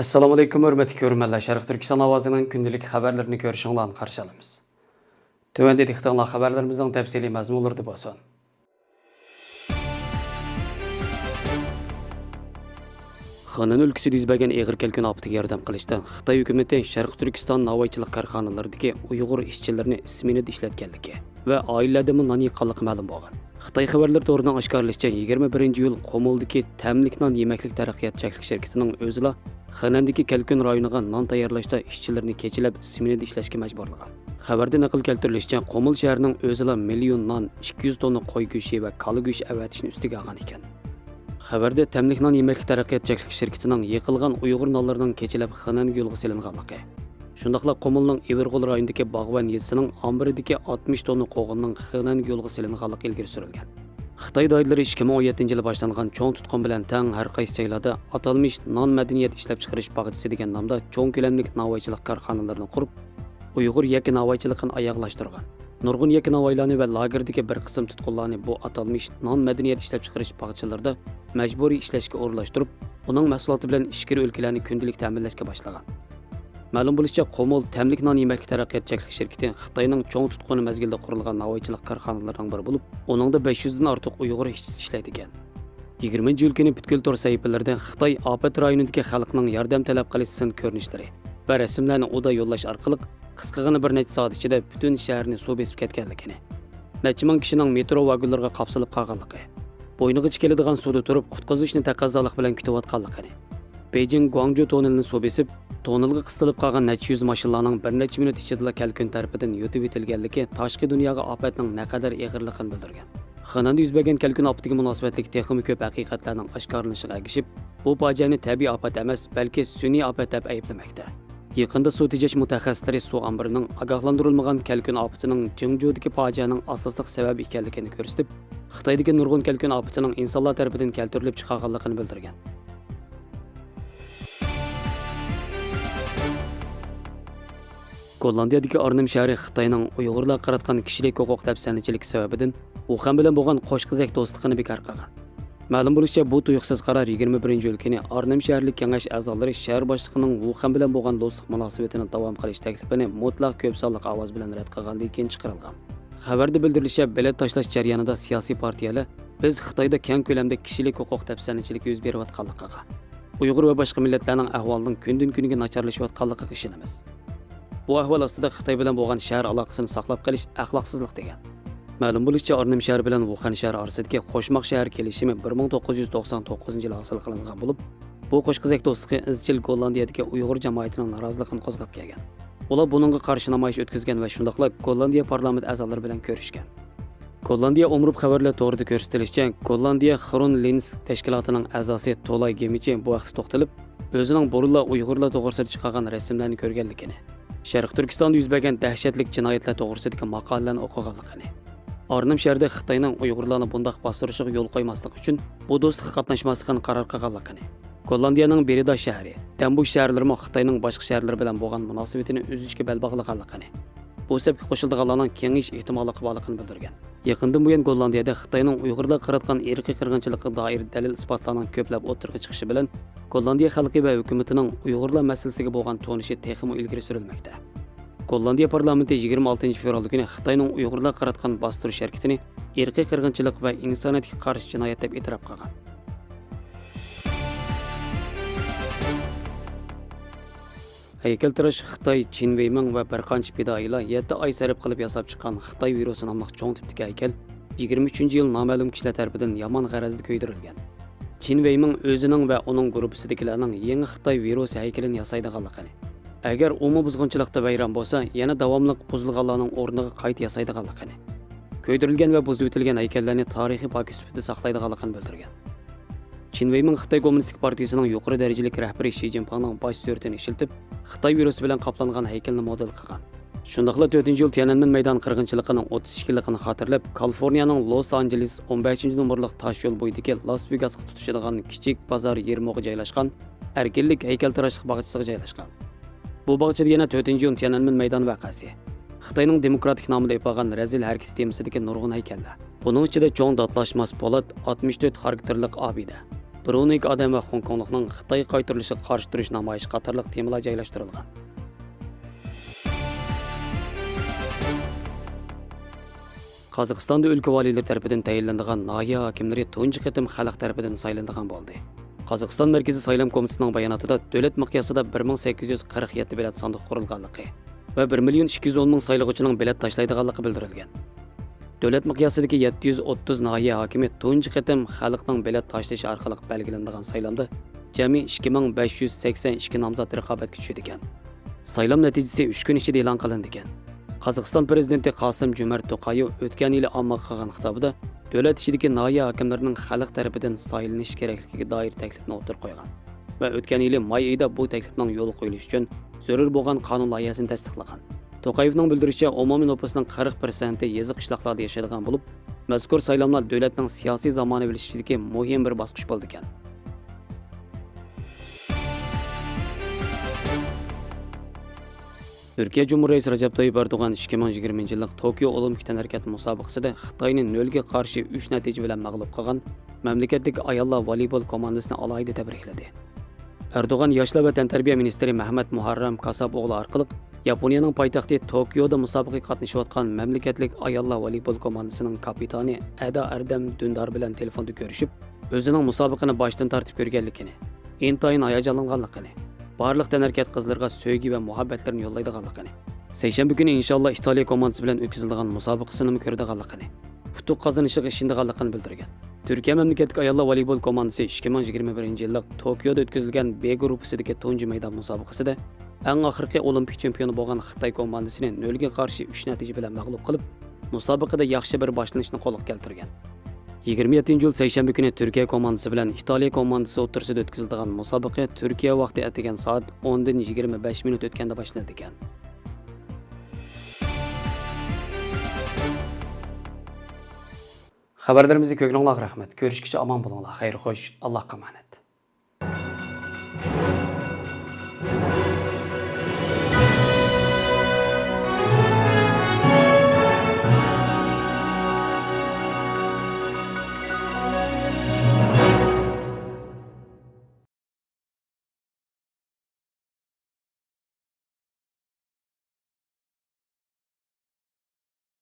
Assalomu alaykum, hurmatli ko'ruvchilar. Sharq Turkiston ovozining kundalik xabarlarini ko'rishinglarni qarshi olamiz. Tövəndə diqqətinizə xəbərlərimizin təfsili məzmunları bolsun. Xanan өлkəsində yüz bergan ağır kelkün apatiga yordam qilishda Xitoy hukumatı Sharq Turkiston navoiychilik korxonalaridagi Uyg'ur ishchilarini isminida ishlatganligi va oilalarda non yiqqanligi ma'lum bo'lgan. Xitoy xabarlari to'g'ridan oshkorlashicha 21-iyul Qo'moldagi Tamlik non yemaklik taraqqiyot cheklik shirkatining o'zila Xanandagi kelkun rayoniga non tayyorlashda ishchilarni kechilab isminida ishlashga majburlagan. Xabarda naql keltirilishicha, Qo'mol shahrining o'zila million non, 200 tonna qo'y go'shti va kala go'shti avatishni ustiga olgan ekan. Xabarda Tamlik non yemaklik taraqqiyot cheklik shirkatining yiqilgan Uyg'ur nonlarining kechilab Xananga yo'lga silinganligi. Shundaqla Qo'molning Iverg'ul rayonidagi Bog'van yezisining ambiridagi 60 tonna qo'g'inning Xananga yo'lga silinganligi ilgari surilgan. Xitoy doiralari 2017-yilda boshlangan cho'ng tutqun bilan tang har qaysi joylarda atalmish non madaniyat ishlab chiqarish bog'chisi degan nomda cho'ng ko'lamli navoiychilik korxonalarini qurib, Uyg'ur yakka navoiychiligini oyoqlashtirgan. Nurg'un yakka navoiylarni va lagerdagi bir qism tutqunlarni bu atalmish non madaniyat ishlab chiqarish bog'chilarida majburiy ishlashga o'rlashtirib, uning mahsuloti bilan ichkari o'lkalarni kundalik ta'minlashga boshlagan. Ma'lum bo'lishicha, Qo'mol Tamlik non yemaklik taraqqiyot cheklik shirkati Xitoyning cho'ng tutquni mazgilida qurilgan navoiychilik korxonalarining biri bo'lib, uningda 500 dan ortiq Uyg'ur ishchisi ishlaydi ekan. 20-iyul kuni butkul tor sahifalarida Xitoy ofat rayonidagi xalqning yordam talab qilishsin ko'rinishlari va rasmlarni oda yo'llash orqali qisqagina bir necha soat ichida butun shaharni suv besib ketganligini, necha ming kishining metro vagonlariga qapsilib qolganligi, bo'ynigacha keladigan suvda turib qutqazishni taqozolik bilan kutayotganligini, Beijing Guangzhou tonelini suv besib, tonelga qistilib qolgan necha yuz mashinalarning bir necha minut ichida kelkun tarafidan yutib etilganligi tashqi dunyoga ofatning naqadar og'irligini bildirgan. Xonanda yuz bergan kelkun ofatiga munosabatli texnik ko'p haqiqatlarning oshkorlanishiga ergishib, bu fojiani tabiiy ofat emas, balki sun'iy ofat deb ayblamoqda. Yaqinda suv tejash mutaxassislari suv ombirining ogohlantirilmagan kelkun ofatining Chengzhoudagi fojianing asosli sababi ekanligini ko'rsatib, Xitoydagi nurg'un kelkun ofatining insonlar tarafidan keltirilib chiqarganligini bildirgan. Gollandiyadagi Arnhem shahri Xitoyning Uyg'urlar qaratgan kishilik huquq dafsanachilik sababidan Uxan bilan bo'lgan qo'shqizak do'stligini bekor qilgan. Ma'lum bo'lishicha, bu tuyuqsiz qaror 21-iyul kuni Arnhem shaharlik kengash a'zolari shahar boshlig'ining Uxan bilan bo'lgan do'stlik munosabatini davom qilish taklifini mutlaq ko'p sonli ovoz bilan rad qilgandan keyin chiqarilgan. Xabarda bildirilishicha, bilet tashlash jarayonida siyosiy partiyalar biz Xitoyda keng ko'lamda kishilik huquq dafsanachilik yuz berayotganligiga, Uyg'ur va boshqa millatlarning ahvolining kundan-kunga nacharlashayotganligiga ishonamiz. Bu ahvol ostida Xitoy bilan bo'lgan shahar aloqasini saqlab qolish axloqsizlik degan. Ma'lum bo'lishicha, Arnhem shahri bilan Uxan shahri orasidagi qo'shmoq shahar kelishimi 1999-yilda hosil qilingan bo'lib, bu qo'shqizak do'stligi izchil Gollandiyadagi Uyg'ur jamoatining noroziligini qo'zg'ab kelgan. Ular buningga qarshi namoyish o'tkazgan va shundaqla Gollandiya parlament a'zolari bilan ko'rishgan. Gollandiya umrub xabarlar to'g'rida ko'rsatilishicha, Gollandiya Xrun Lins tashkilotining a'zosi Tolay Gemichi bu vaqtda to'xtalib, o'zining burunla Uyg'urlar to'g'risida chiqqan rasmlarni ko'rganligini, Sharq Turkistonda yuz bergan dahshatli jinoyatlar to'g'risidagi maqolalarni o'qiganligini, Arnhem shahrida Xitoyning Uyg'urlarni bundaq bostirishiga yo'l qo'ymaslik uchun bu do'stlikqa qatnashmaslikni qaror qilganligini, Gollandiyaning Berida shahri, Dambush shaharlari Xitoyning boshqa shaharlari bilan bo'lgan munosabatini uzishga bel bog'laganligini, bu sababga qo'shiladiganlarning kengish ehtimoli borligini bildirgan. Yaqindan buyon Gollandiyada Xitoyning Uyg'urlar qaratgan irqiy qirg'inchilikqa doir dalil isbotlarning ko'plab o'tirg'i chiqishi bilan Gollandiya xalqi va hukumatining Uyg'urlar masalasiga bo'lgan to'nishi texmi ilgari surilmoqda. Gollandiya parlamenti 26-fevral kuni Xitoyning Uyg'urlar qaratgan bostirish harakatini irqiy qirg'inchilik va insoniyatga qarshi jinoyat deb e'tirof qilgan. Haykaltirash Xitoy Chin Weiming va bir qancha fidoyilar 7 oy sarf qilib yasab chiqqan Xitoy virusi nomli cho'ng tipdagi haykal 23-yil noma'lum kishilar tomonidan yomon g'arazda ko'ydirilgan. Chin Weiming o'zining va uning guruhisidagilarning yangi Xitoy virusi haykalini yasaydiganligini, agar umumiy buzg'unchilikda vayron bo'lsa, yana davomli buzilganlarning o'rniga qayta yasaydiganligini, ko'ydirilgan va buzib o'tilgan haykallarni tarixiy pokis sifatida saqlaydiganligini bildirgan. Chin Weiming Xitoy Kommunistik partiyasining yuqori darajali rahbari Xi Jinpingning bosh suratini ishlatib, Xitoy virusi bilan qoplangan haykalni model qilgan. Shundaqla 4-yil Tiananmen maydon qirg'inchiligining 32-yilligini xotirlab, Kaliforniyaning Los Angeles 15-numorliq tosh yo'l bo'yidagi Las Vegasga tutishadigan kichik bozor yermog'i joylashgan erkinlik haykaltirashlik bog'chasiga joylashgan. Bu bog'chada yana 4-yil Tiananmen maydon voqeasi, Xitoyning demokratik nomida yapılgan razil hareketi temisidagi nurg'un haykallar. Bunun ichida cho'ng datlashmas po'lat 64 xarakterlik obida, bir 12 odam va Hong Konglikning Xitoy qaytarilishiga qarshi turish namoyishi qatorliq temalar joylashtirilgan. Qozog'istonda o'lka valiylar tarafidan tayinlanadigan nahiya hokimlari tunji qitim xalq tarafidan saylanadigan bo'ldi. Qozog'iston Markaziy saylov komitetining bayonotida davlat miqyosida 1847 bilet sandiq qurilganligi va 1.210.000 saylovchining bilet tashlaydiganligi bildirilgan. Davlat miqyosidagi 730 nahiya hokimi tunji qitim xalqning bilet tashlashi orqali belgilanadigan saylovda jami 2582 nomzod raqobatga tushdi ekan. Saylov natijasi 3 kun ichida e'lon qilindi ekan. Qozog'iston prezidenti Qosim-Jo'mart To'qayev o'tgan yili ommaga qilgan xitobida davlat ichidagi nahiya hokimlarining xalq tarafidan saylanish kerakligiga doir taklifni o'tirib qo'ygan va o'tgan yili may oyida bu taklifning yo'l qo'yilishi uchun zarur bo'lgan qonun loyihasini tasdiqlagan. To'qayevning bildirishicha, umumiy nüfusning 40% yezib qishloqlarda yashaydigan bo'lib, mazkur saylovlar davlatning siyosiy zamonaviylashishidagi muhim bir bosqich bo'ldi ekan. Türkiye Cumhuriyeti Recep Tayyip Erdoğan 2020 yıllık Tokyo Olimpik Tənərkət müsabiqəsində Xitayını 0-ga qarşı 3 nəticə bilan məğlub qılğan məmləkətlik ayollar voleybol komandasını alayda təbrikledi. Erdoğan Yaşlar və Təntərbiyə ministri Mehmet Muharrem Kasaboğlu arqılıq Yaponiyanın paytaxtı Tokyoda müsabiqəyə qatnaşıyotqan məmləkətlik ayollar voleybol komandasının kapitani Ada Erdem Dündar bilan telefonda görüşüb, özünün müsabiqəni başdan tartib görgənligini, intayin hayacanlanğanlığını, barlıq tənərkət qızlarga söygü və muhabbətlərini yollaydiganlığını, seyşənbə günü inşallah İtaliya komandası bilan ötküzüldigan müsabiqəsini ko'radiganligini, utuq qozonishga ishondiganligini bildirgan. Türkiye memleketlik ayollar voleybol komandası 2021 yıllık Tokyoda ötküzülgan B gruppasidagi tunji maydon musobaqasida eng oxirgi olimpik chempioni bo'lgan Xitoy komandasini 0-ga qarshi 3 natija bilan mag'lub qilib, musobaqada yaxshi bir boshlanishni qo'lga keltirgan. 27 iyul seyşembe günü Türkiye komandası bilan İtaliya komandası o'rtasida o'tkaziladigan musobaqa Türkiye vaqti atigan soat 10dan 25 minut o'tganda boshlandi ekan. Xabarlarimizni ko'ngilingizga rahmat. Ko'rishguncha omon bo'linglar. Xayr xo'sh, Allohga emanet.